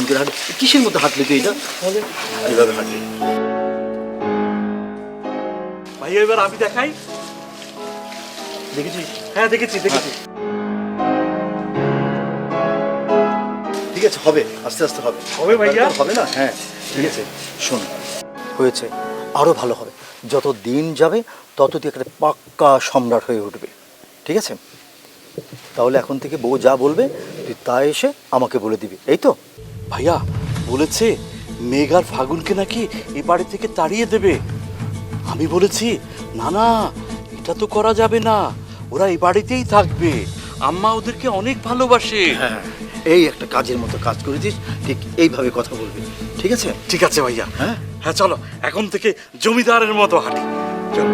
করে হাঁটবে। কিসের মধ্যে হাঁটলি তুই এটা? এইভাবে হাঁটলি। ভাইয়া এবার আমি দেখাই। দেখেছিস? হ্যাঁ দেখেছি। ঠিক আছে, হবে, আস্তে আস্তে হবে। হবে ভাইয়া? হবে না? হ্যাঁ ঠিক আছে। শোন, হয়েছে, আরো ভালো হবে। যত দিন যাবে তত তুই একটা পাক্কা সম্রাট হয়ে উঠবে। ঠিক আছে? তাহলে এখন থেকে বউ যা বলবে তুই তা এসে আমাকে বলে দিবি, এই তো? ভাইয়া বলেছে মেঘ আর ফাগুনকে নাকি এ বাড়ি থেকে তাড়িয়ে দেবে। আমি বলেছি না, এটা তো করা যাবে না, ওরা এই বাড়িতেই থাকবে, আম্মা ওদেরকে অনেক ভালোবাসে। হ্যাঁ, এই একটা কাজের মতো কাজ করেছিস, ঠিক এইভাবে কথা বলবি। ঠিক আছে? ঠিক আছে ভাইয়া। হ্যাঁ হ্যাঁ চলো এখন থেকে জমিদারের মতো হাঁটি। চলো।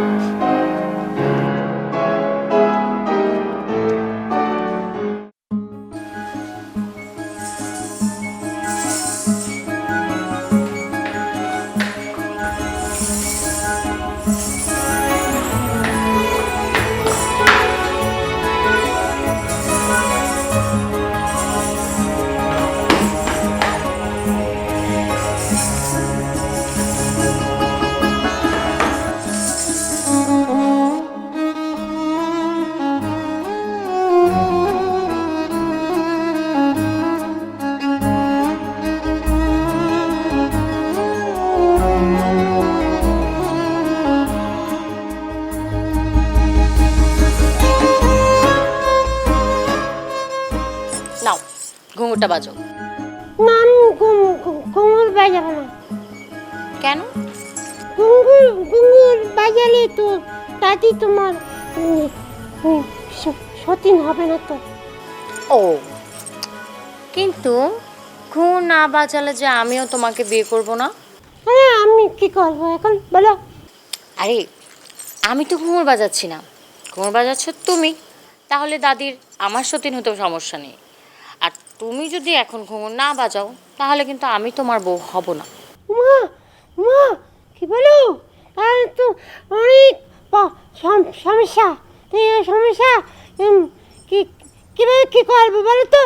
নাও ঘুঙুরটা বাজো। না আমি ঘুঙুর বাজাবো না। কেন? ঘুঙুর বাজালে তো দাদি তোমার সতীন হবে না তো। ও কিন্তু ঘুঙুর না বাজালে যে আমিও তোমাকে বিয়ে করব না? আরে আমি কি করবো এখন বলো? আরে আমি তো ঘুঙুর বাজাচ্ছি না, ঘুঙুর বাজাচ্ছ তুমি, তাহলে দাদির আমার সতীন হতেও সমস্যা নেই। আর তুমি যদি এখন ঘুঙুর না বাজাও তাহলে কিন্তু আমি তোমার বউ হব না। মা মা কি বলো? আর তো অনেক সমস্যা। তো এই সমস্যা কি কিভাবে কি করবো বলো তো?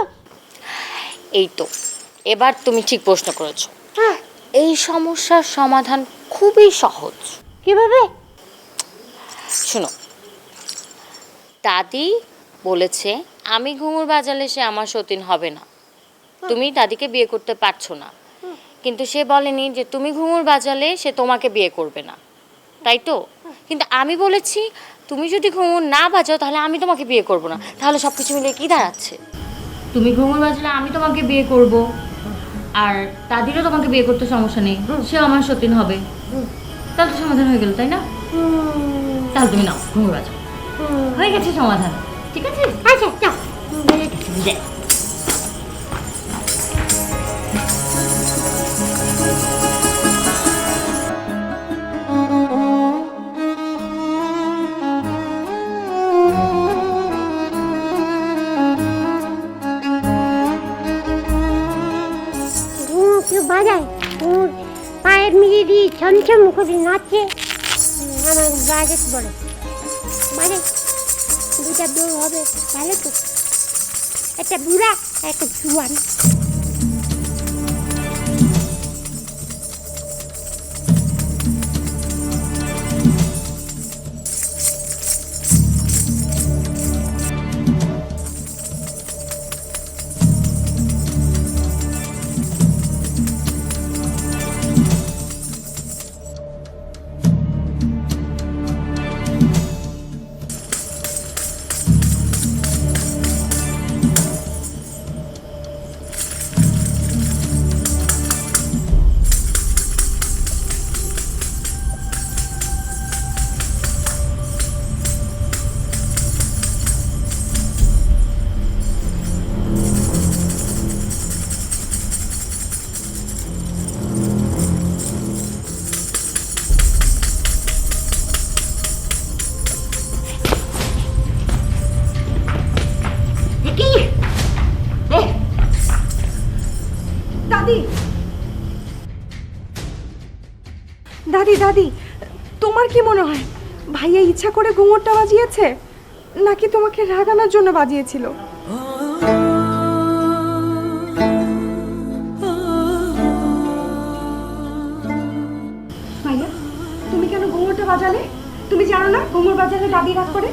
এই তো এবার তুমি ঠিক প্রশ্ন করেছো। হ্যাঁ, এই সমস্যার সমাধান খুবই সহজ। কিভাবে? শোনো, দাদি বলেছে আমি ঘুঙুর বাজালে সে আমার সতীন হবে না, তুমি দাদিকে বিয়ে করতে পারছো না, কিন্তু সে বলেনি যে তুমি ঘুঙুর বাজালে সে তোমাকে বিয়ে করবে না, তাই তো? কিন্তু আমি বলেছি তুমি যদি ঘুঙুর না বাজাও তাহলে আমি তোমাকে বিয়ে করব না। তাহলে সব কিছু মিলে কি দাঁড়াচ্ছে? তুমি ঘুঙুর বাজালে আমি তোমাকে বিয়ে করব, আর দাদিরও তোমাকে বিয়ে করতে সমস্যা নেই, সেও আমার সতীন হবে। তাহলে তো সমাধান হয়ে গেল, তাই না? তাহলে তুমি নাও ঘুঙুর বাজাও, হয়ে গেছে সমাধান। ঠিক আছে? আচ্ছা যাও। যে কেউ বাজায় পায়ের মিলিয়ে দিয়ে ছমছম করে নাচে, আমার বাজাতে বলে বাজে। দুটা বউ হবে ভালো তো, একটা বুড়া একটা জুয়ান। দাদি দাদি, তোমার কি মনে হয় ভাইয়া ইচ্ছা করে ঘুঙুরটা বাজিয়েছে নাকি তোমাকে রাগানোর জন্য বাজিয়েছিল? বাজালে? তুমি জানো না ঘুঙুর বাজালে দাদি রাগ করে?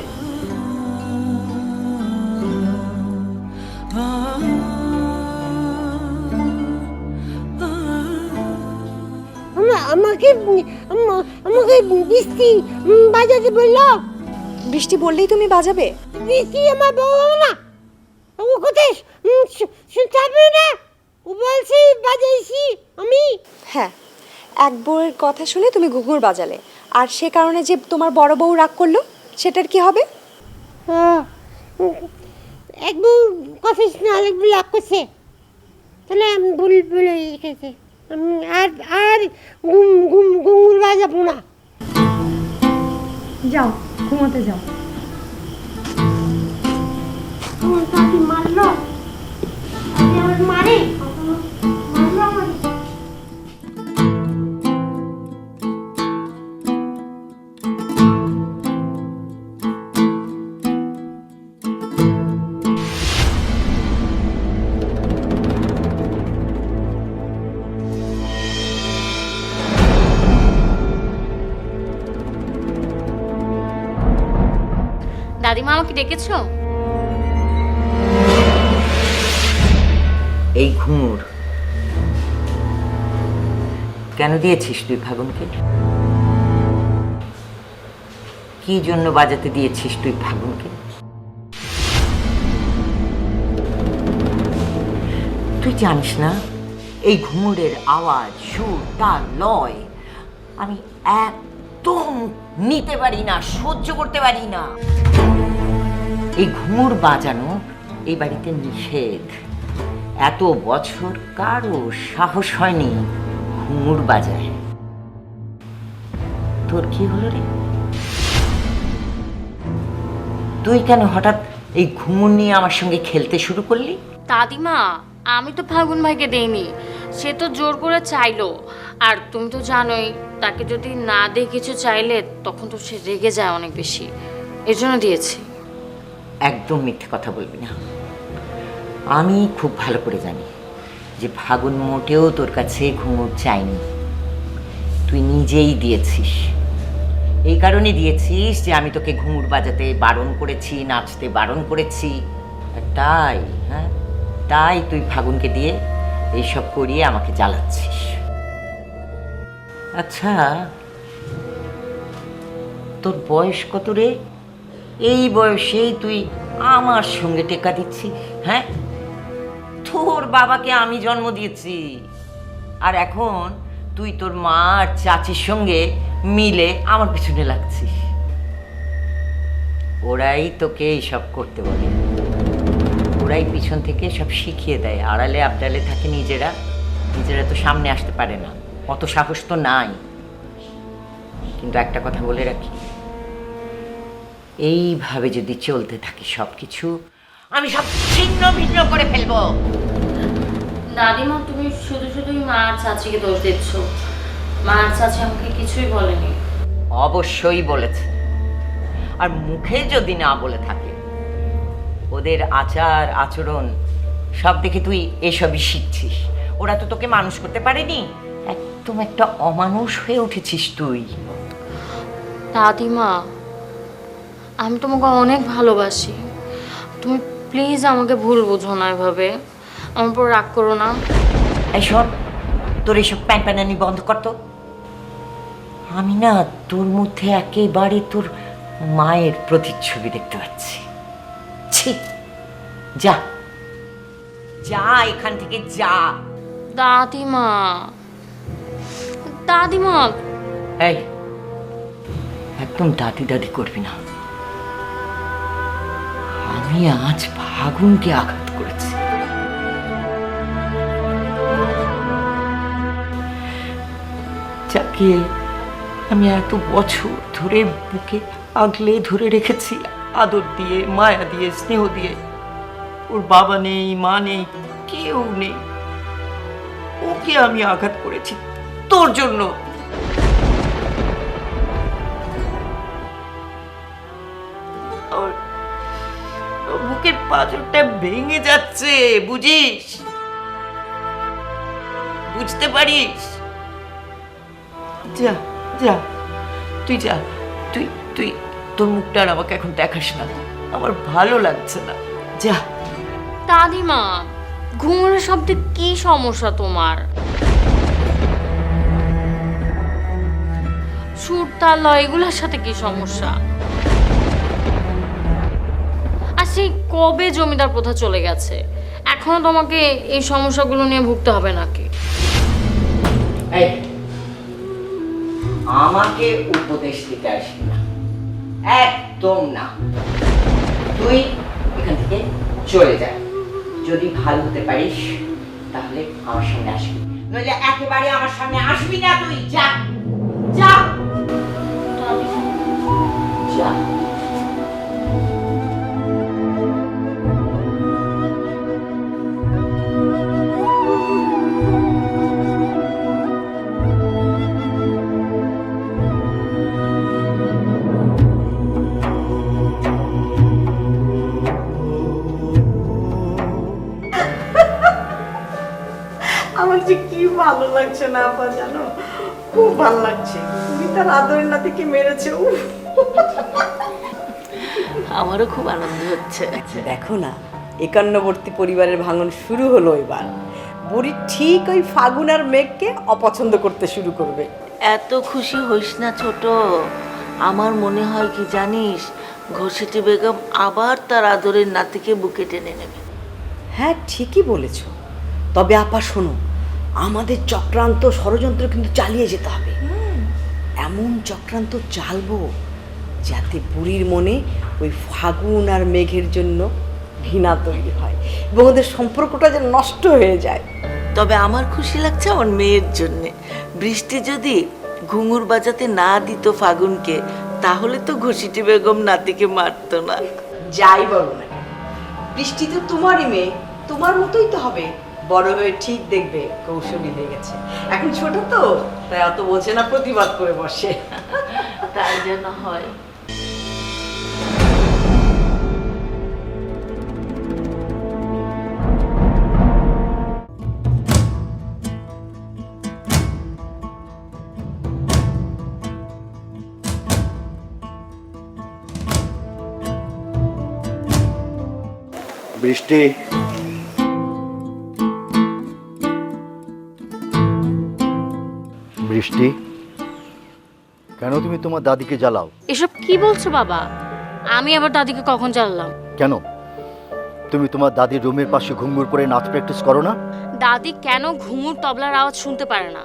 আমাকে আমাকে বৃষ্টি বাজাতে বললো। বৃষ্টি বললেই তুমি বাজাবে? বৃষ্টি আমার বউ না, ও কোথায় শুনতে হবে না, ও বলছি বাজাইছি আমি। হ্যাঁ, এক বউয়ের কথা শুনে তুমি ঘুঙুর বাজালে, আর সে কারণে যে তোমার বড় বউ রাগ করলো, সেটার কি হবে? এক বউ কথা শুনে আরেক বউ রাগ করছে, তাহলে আমি ভুল বলে রেখেছি। আমি আর ঘুঙুর বাজাবো না। যাও ঘুমোতে যাও। আমার দাদি মারলো, আমার মারে মারলো আমার। দাদিমা আমাকে ডেকেছো? এই ঘুঙুর কেন দিয়েছিস তুই ফাগুনকে? কি জন্য বাজাতে দিয়েছিস তুই ফাগুনকে? তুই জানিস না এই ঘুঙুরের আওয়াজ, সুর, তাল, লয় আমি একদম নিতে পারি না, সহ্য করতে পারি না। এই ঘুঙুর বাজানো এই বাড়িতে নিষেধ। এত বছর কারো সাহস হয়নি ঘুঙুর বাজায়। তোর কি হলো রে? তুই কেন হঠাৎ এই ঘুঙুর নিয়ে আমার সঙ্গে খেলতে শুরু করলি? দাদিমা, আমি তো ফাগুন ভাইকে দেইনি, সে তো জোর করে চাইলো। আর তুমি তো জানোই, তাকে যদি না দিয়ে কিছু চাইলে তখন তো সে রেগে যায় অনেক বেশি, এর জন্য দিয়েছি। একদম মিথ্যে কথা বলবি না। আমি খুব ভালো করে জানি যে ফাগুন মোটেও তোর কাছে ঘুঙুর চাইনি, তুই নিজেই দিয়েছিস। এই কারণে দিয়েছিস যে আমি তোকে ঘুঙুর বাজাতে বারণ করেছি, নাচতে বারণ করেছি। আর তাই তাই তুই ফাগুনকে দিয়ে এইসব করিয়ে আমাকে জ্বালাচ্ছিস। আচ্ছা, তোর বয়স কত রে? এই বয়সেই তুই আমার সঙ্গে টেক্কা দিচ্ছিস? হ্যাঁ, তোর বাবাকে আমি জন্ম দিয়েছি, আর এখন তুই তোর মা আর চাচির সঙ্গে মিলে আমার পিছনে লাগছিস। ওরাই তোকে এইসব করতে বলে, ওরাই পিছন থেকে সব শিখিয়ে দেয়। আড়ালে আবডালে থাকে নিজেরা, নিজেরা তো সামনে আসতে পারে না, অত সাহস তো নাই। কিন্তু একটা কথা বলে রাখি, এইভাবে যদি চলতে থাকি সব কিছু আমি সব ছিন্ন ভিন্ন করে ফেলবো। দাদিমা, তুমি শুধু শুধুই মা আর চাচিকে দোষ দিচ্ছ। মা আর চাচি আমাকে কিছুই বলেনি। অবশ্যই বলেছে, আর মুখে যদি না বলে থাকে, ওদের আচার আচরণ সব দেখে তুই এসবই শিখছিস। ওরা তো তোকে মানুষ করতে পারেনি, একদম একটা অমানুষ হয়ে উঠেছিস তুই। দাদিমা, আমি তোমাকে অনেক ভালোবাসি, তুমি প্লিজ আমাকে ভুল বুঝো না এভাবে, আমার উপর রাগ করো না। এই শোন, তোর এইসব প্যানপ্যানানি বন্ধ কর তো। আমি না তোর মধ্যে একেবারে তোর মায়ের প্রতিচ্ছবি দেখতে পাচ্ছি। ছি, যা যা এখান থেকে যা। দাদিমা, দাদিমা, এই একদম দাদি দাদি করবি না। আমি আজ ফাগুনকে আঘাত করেছি, যাকে আমি এত বছর ধরে বুকে আগলে ধরে রেখেছি, আদর দিয়ে, মায়া দিয়ে, স্নেহ দিয়ে। ওর বাবা নেই, মা নেই, কেউ নেই, ওকে আমি আঘাত করেছি তোর জন্য। বুকের পাঁজরটা ভেঙে যাচ্ছে, বুঝিস? বুঝতে পারিস? যা যা তুই যা, তুই তুই তোর মুখটা আর আমাকে এখন দেখাস না, আমার ভালো লাগছে না, যা। দাদিমা, ঘুঙুরের শব্দে কি সমস্যা তোমার? সুর তাল লয় এগুলোর সাথে কি সমস্যা? আর সেই কবে জমিদার প্রথা চলে গেছে, এখনো তোমাকে এই সমস্যাগুলো নিয়ে ভুগতে হবে নাকি? এই, আমাকে উপদেশ দিতে আসবি না, একদম না। তুই এখান থেকে চলে যা, যদি ভালো হতে পারিস তাহলে আমার সামনে আসবি, নইলে একেবারে আমার সামনে আসবি না। তুই যা যা যা। আমার যে কি ভালো লাগছে না আপা, জানো, খুব ভালো লাগছে। তুমি তার আদরের নাতিকে মেরেছে। উফ, আমারও খুব আনন্দ হচ্ছে। দেখো না, একান্নবর্তী পরিবারের ভাঙন শুরু হলো এবার। বুড়ি ঠিক ওই ফাগুন আর মেঘকে অপছন্দ করতে শুরু করবে। এত খুশি হইস না ছোট, আমার মনে হয় কি জানিস, ঘসেটি বেগম আবার তার আদরের নাতিকে বুকে টেনে নেবে। হ্যাঁ, ঠিকই বলেছ। তবে আপা শোনো, আমাদের চক্রান্ত ষড়যন্ত্র কিন্তু চালিয়ে যেতে হবে। এমন চক্রান্ত চালবো যাতে বুড়ির মনে ওই ফাগুন আর মেঘের জন্য ঘৃণা তৈরি হয় এবং ওদের সম্পর্কটা যেন নষ্ট হয়ে যায়। তবে আমার খুশি লাগছে আমার মেয়ের জন্যে। বৃষ্টি যদি ঘুঙুর বাজাতে না দিত ফাগুনকে, তাহলে তো ঘসিটি বেগম নাতিকে মারতো না। যাই বলো না, বৃষ্টি তো তোমারই মেয়ে, তোমার মতোই তো হবে। বড় হয়ে ঠিক দেখবে কৌশলী হয়ে গেছে। এখন ছোট তো, তাই অত বোঝে না, প্রতিবাদ করে বসে। তাই যেন হয়। বৃষ্টি, বৃষ্টি, কেন তুমি তোমার দাদিকে জ্বালাও? এসব কি বলছো বাবা? আমি আবার দাদিকে কখন জ্বালালাম? কেন তুমি তোমার দাদির রুমের পাশে ঘুঙুর পরে নাচ প্র্যাকটিস করো না? দাদি কেন ঘুঙুর তবলার আওয়াজ শুনতে পারে না,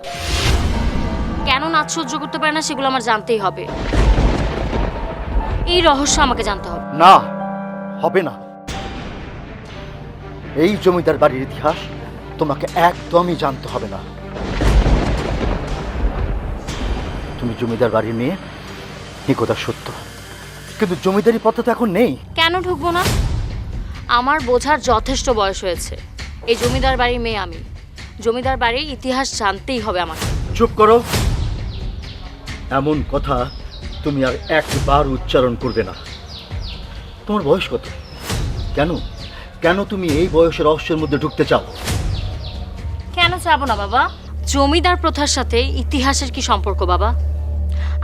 কেন নাচ সহ্য করতে পারে না, সেগুলো আমার জানতেই হবে। এই রহস্য আমাকে জানতে হবে। না, হবে না। এই জমিদার বাড়ির ইতিহাস তোমাকে একদমই জানতে হবে না। তুমি জমিদার বাড়ির মেয়ে, এই কথা সত্য, কিন্তু জমিদারি পথে তো এখন নেই। কেন ঢুকবো না? আমার বোঝার যথেষ্ট বয়স হয়েছে। এই জমিদার বাড়ির মেয়ে আমি, জমিদার বাড়ির ইতিহাস জানতেই হবে আমাকে। চুপ করো, এমন কথা তুমি আর একবার উচ্চারণ করবে না। তোমার বয়স কত? কেন কেন তুমি এই বয়সের রহস্যের মধ্যে ঢুকতে চাও? কেন চাবো না বাবা? জমিদার প্রথার সাথে ইতিহাসের কি সম্পর্ক বাবা?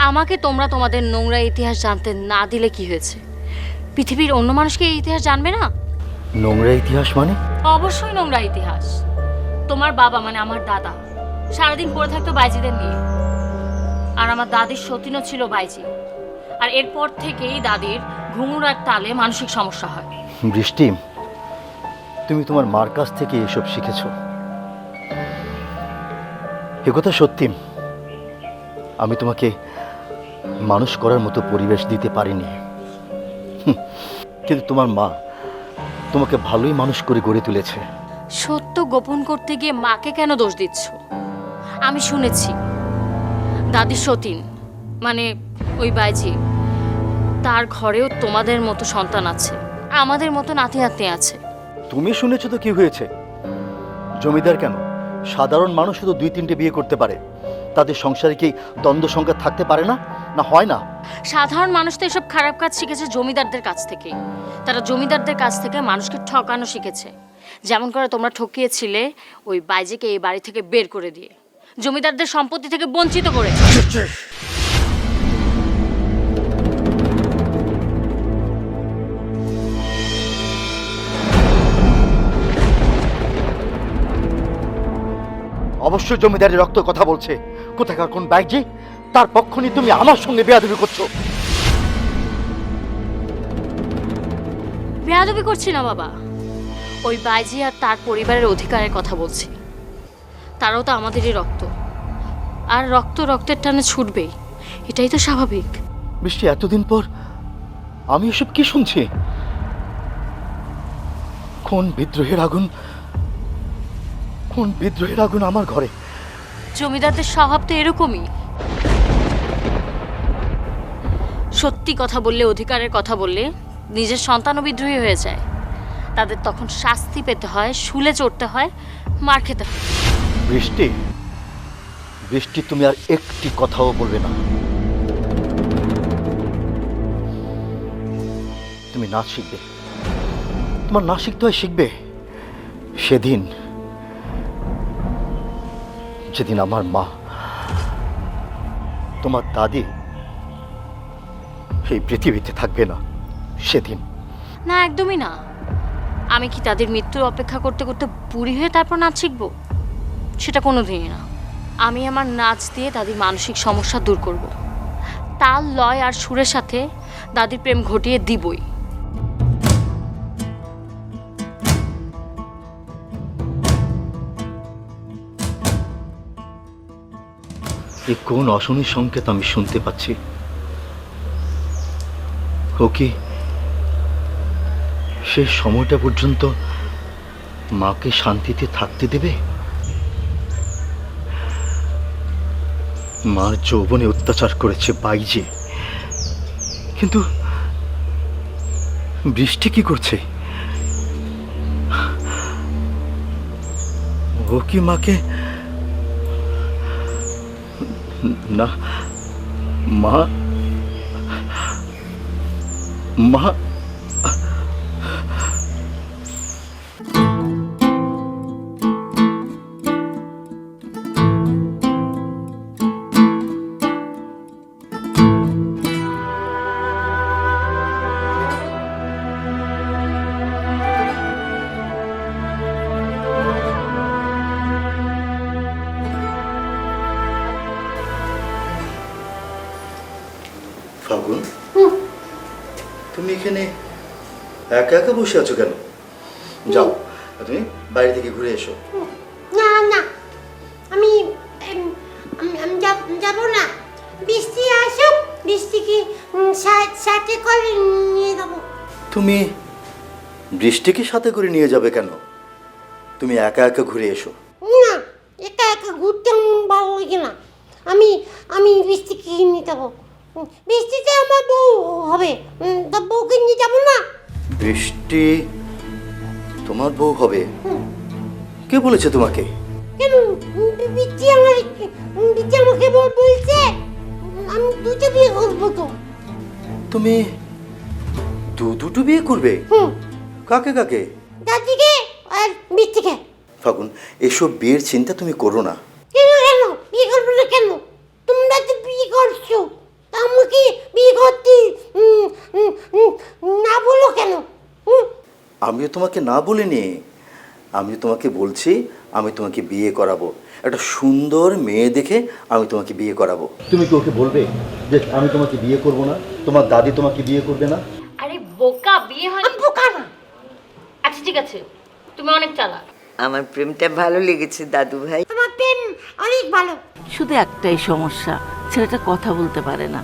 আমাকে তোমরা তোমাদের নোংরা ইতিহাস জানতে না দিলে কি হয়েছে? পৃথিবীর অন্য মানুষকে এই ইতিহাস জানবে না? নোংরা ইতিহাস মানে? অবশ্যই নোংরা ইতিহাস। তোমার বাবা মানে আমার দাদা সারাদিন পড়ে থাকতো বাইজিদের নিয়ে, আর আমার দাদির সতীনও ছিল বাইজি, আর এরপর থেকেই দাদির ঘুঙুর আর তালে মানসিক সমস্যা হয়। বৃষ্টি, তুমি তোমার মার কাছ থেকে এসব শিখেছো। একথা সত্যি, আমি তোমাকে মানুষ করার মতো পরিবেশ দিতে পারিনি, কিন্তু তোমার মা তোমাকে ভালোই মানুষ করে গড়ে তুলেছে। সত্য গোপন করতে গিয়ে মাকে কেন দোষ দিচ্ছ? আমি শুনেছি দাদি সতীন মানে ওই বাইজি, তার ঘরেও তোমাদের মতো সন্তান আছে, আমাদের মতো নাতি নাতনি আছে। তুমি শুনেছো তো কি হয়েছে? জমিদার কেন, সাধারণ মানুষও তো 2-3টে বিয়ে করতে পারে। তাদের সংসারে কি দ্বন্দ্ব সংখ্যা থাকতে পারে না? না হয় না? সাধারণ মানুষ তো এসব খারাপ কাজ শিখেছে জমিদারদের কাছ থেকে। তারা জমিদারদের কাছ থেকে মানুষকে ঠকানো শিখেছে, যেমন করে তোমরা ঠকিয়েছিলে ওই বাইজিকে এই বাড়ি থেকে বের করে দিয়ে জমিদারদের সম্পত্তি থেকে বঞ্চিত করেছে। অবশ্যই জমিদারের রক্ত কথা বলছে। কোথাকার কোন বাইজি, তার পক্ষ নিয়ে তুমি আমার সঙ্গে বেয়াদবি করছো। বেয়াদবি করছি না বাবা, ওই বাইজি আর তার পরিবারের অধিকারের কথা বলছি। তারাও তো আমাদেরই রক্ত, আর রক্ত রক্তের টানে ছুটবেই, এটাই তো স্বাভাবিক। বৃষ্টি, এতদিন পর আমি এসব কি শুনছি? কোন বিদ্রোহের আগুন, কোন বিদ্রোহের আগুন আমার ঘরে? জমিদারদের স্বভাব তো এরকমই, সত্যি কথা বললে, অধিকারের কথা বললে নিজের সন্তানও বিদ্রোহী হয়ে যায়। তাদের তখন শাস্তি পেতে হয়, শুলে চড়তে হয়, মার খেতে হয়। বৃষ্টি, বৃষ্টি, তুমি আর একটি কথাও বলবে না। তুমি নাচ শিখবে, তোমার নাচ শিখতে হয়, শিখবে। সেদিন, যেদিন আমার মা, তোমার দাদি এই পৃথিবীতে থাকবে না, সেদিন। না, একদমই না। আমি কি তাদের মৃত্যুর অপেক্ষা করতে করতে বুড়ি হয়ে তারপর নাচ শিখবো? সেটা কোনোদিনই না। আমি আমার নাচ দিয়ে দাদির মানসিক সমস্যা দূর করব। তাল, লয় আর সুরের সাথে দাদির প্রেম ঘটিয়ে দিবই। এই কোন অশনি সংকেত আমি শুনতে পাচ্ছি? ও কি শেষ সময়টা পর্যন্ত মাকে শান্তিতে থাকতে দেবে? মার যৌবনে অত্যাচার করেছে বাইজি, কিন্তু বৃষ্টি কি করছে? ও কি মাকে, না, মা, মা, ফাগুন, তুমি এখানে একা একা বসে আছো কেন? যাও, তুমি বাইরে থেকে ঘুরে এসো। না না, আমি আমি যাবো না। বৃষ্টি আসুক, বৃষ্টিকে সাথে করে নিয়ে যাবো। তুমি বৃষ্টিকে সাথে করে নিয়ে যাবে কেন? তুমি একা একা ঘুরে এসো। না, একা একা ঘুরতে আমার ভালো লাগে না। আমি বৃষ্টিকে নিয়ে যাবো। বৃষ্টিতে আমার বউ হবে, তা বউকে নিয়ে যাবো না। বৃষ্টি তোমার বউ হবে? কে বলেছে তোমাকে? কেন? বৃষ্টি আমাকে বলছে আমি দুটো বিয়ে করবো। তো তুমি দুটো বিয়ে করবে? কাকে কাকে? দাদিকে আর বৃষ্টিকে। ফাগুন, এসব বিয়ের চিন্তা তুমি করো না। কেন কেন বিয়ে করবো না কেন? তোমরা তো বিয়ে করছো, তা আমাকে বিয়ে করতে না বলো কেন? আমিও তোমাকে না বলিনি, আমি তোমাকে বলছি আমি তোমাকে বিয়ে করাবো। একটা সুন্দর মেয়ে দেখে আমি তোমাকে বিয়ে করাবো। তুমি কি ওকে বলবে যে আমি তোমাকে বিয়ে করব না, তোমার দাদি তোমাকে বিয়ে করবে না? আরে বোকা, বিয়ে হয় আমি বোকা না। আচ্ছা ঠিক আছে, তুমি অনেক চালাক। আমার প্রেমটা ভালো লেগেছে দাদু ভাই। তোমার প্রেম অনেক ভালো। শুধু একটাই সমস্যা, ছেলেটা কথা বলতে পারে না।